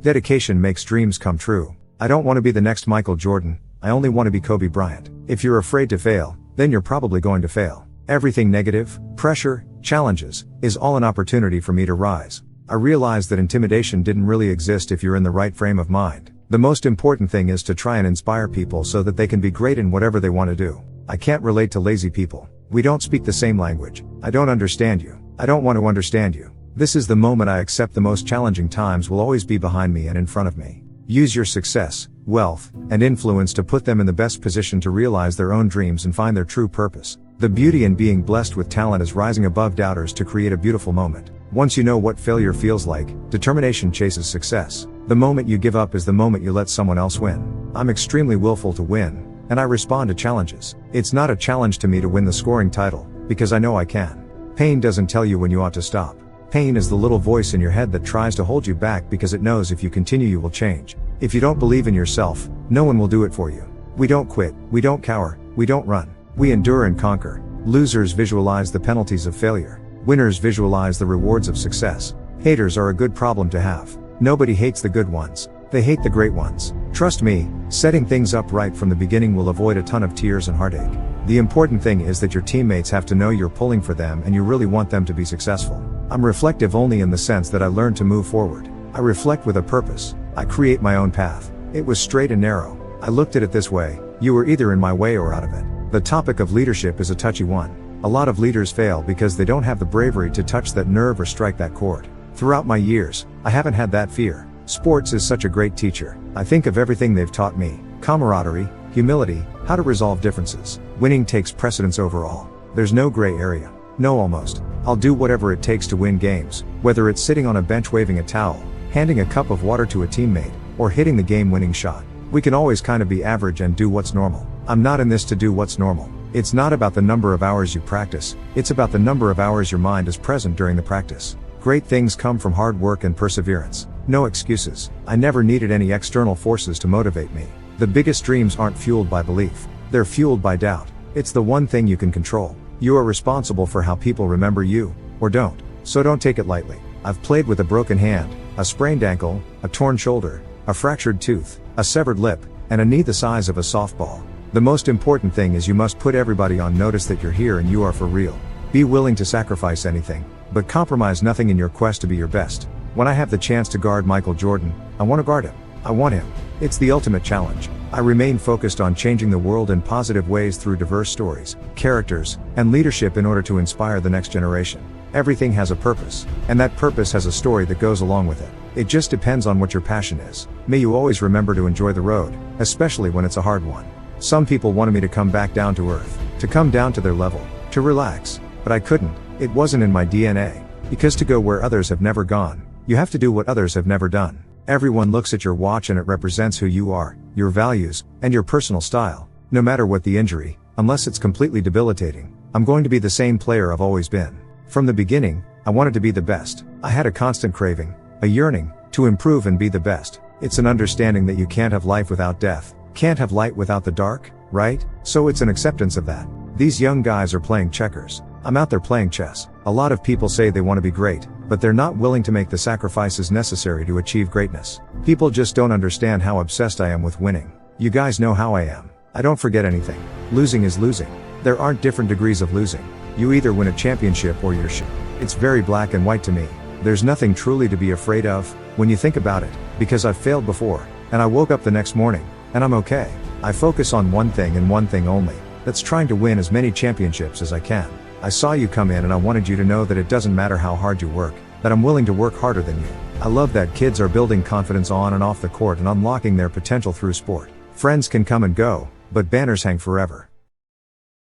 Dedication makes dreams come true. I don't want to be the next Michael Jordan, I only want to be Kobe Bryant. If you're afraid to fail, then you're probably going to fail. Everything negative, pressure, challenges, is all an opportunity for me to rise. I realized that intimidation didn't really exist if you're in the right frame of mind. The most important thing is to try and inspire people so that they can be great in whatever they want to do. I can't relate to lazy people. We don't speak the same language. I don't understand you. I don't want to understand you. This is the moment I accept the most challenging times will always be behind me and in front of me. Use your success, wealth, and influence to put them in the best position to realize their own dreams and find their true purpose. The beauty in being blessed with talent is rising above doubters to create a beautiful moment. Once you know what failure feels like, determination chases success. The moment you give up is the moment you let someone else win. I'm extremely willful to win, and I respond to challenges. It's not a challenge to me to win the scoring title, because I know I can. Pain doesn't tell you when you ought to stop. Pain is the little voice in your head that tries to hold you back because it knows if you continue you will change. If you don't believe in yourself, no one will do it for you. We don't quit, we don't cower, we don't run. We endure and conquer. Losers visualize the penalties of failure. Winners visualize the rewards of success. Haters are a good problem to have. Nobody hates the good ones. They hate the great ones. Trust me, setting things up right from the beginning will avoid a ton of tears and heartache. The important thing is that your teammates have to know you're pulling for them and you really want them to be successful. I'm reflective only in the sense that I learned to move forward. I reflect with a purpose. I create my own path. It was straight and narrow. I looked at it this way: you were either in my way or out of it. The topic of leadership is a touchy one. A lot of leaders fail because they don't have the bravery to touch that nerve or strike that chord. Throughout my years, I haven't had that fear. Sports is such a great teacher. I think of everything they've taught me: camaraderie, humility, how to resolve differences. Winning takes precedence over all. There's no gray area. No almost. I'll do whatever it takes to win games, whether it's sitting on a bench waving a towel, handing a cup of water to a teammate, or hitting the game-winning shot. We can always kind of be average and do what's normal. I'm not in this to do what's normal. It's not about the number of hours you practice, it's about the number of hours your mind is present during the practice. Great things come from hard work and perseverance. No excuses. I never needed any external forces to motivate me. The biggest dreams aren't fueled by belief. They're fueled by doubt. It's the one thing you can control. You are responsible for how people remember you, or don't. So don't take it lightly. I've played with a broken hand, a sprained ankle, a torn shoulder, a fractured tooth, a severed lip, and a knee the size of a softball. The most important thing is you must put everybody on notice that you're here and you are for real. Be willing to sacrifice anything, but compromise nothing in your quest to be your best. When I have the chance to guard Michael Jordan, I want to guard him. I want him. It's the ultimate challenge. I remain focused on changing the world in positive ways through diverse stories, characters, and leadership in order to inspire the next generation. Everything has a purpose, and that purpose has a story that goes along with it. It just depends on what your passion is. May you always remember to enjoy the road, especially when it's a hard one. Some people wanted me to come back down to earth, to come down to their level, to relax, but I couldn't. It wasn't in my DNA. Because to go where others have never gone, you have to do what others have never done. Everyone looks at your watch and it represents who you are, your values, and your personal style. No matter what the injury, unless it's completely debilitating, I'm going to be the same player I've always been. From the beginning, I wanted to be the best. I had a constant craving, a yearning, to improve and be the best. It's an understanding that you can't have life without death, can't have light without the dark, right? So it's an acceptance of that. These young guys are playing checkers. I'm out there playing chess. A lot of people say they want to be great, but they're not willing to make the sacrifices necessary to achieve greatness. People just don't understand how obsessed I am with winning. You guys know how I am. I don't forget anything. Losing is losing. There aren't different degrees of losing. You either win a championship or you're shit. It's very black and white to me. There's nothing truly to be afraid of, when you think about it, because I've failed before, and I woke up the next morning, and I'm okay. I focus on one thing and one thing only. That's trying to win as many championships as I can. I saw you come in and I wanted you to know that it doesn't matter how hard you work, that I'm willing to work harder than you. I love that kids are building confidence on and off the court and unlocking their potential through sport. Friends can come and go, but banners hang forever.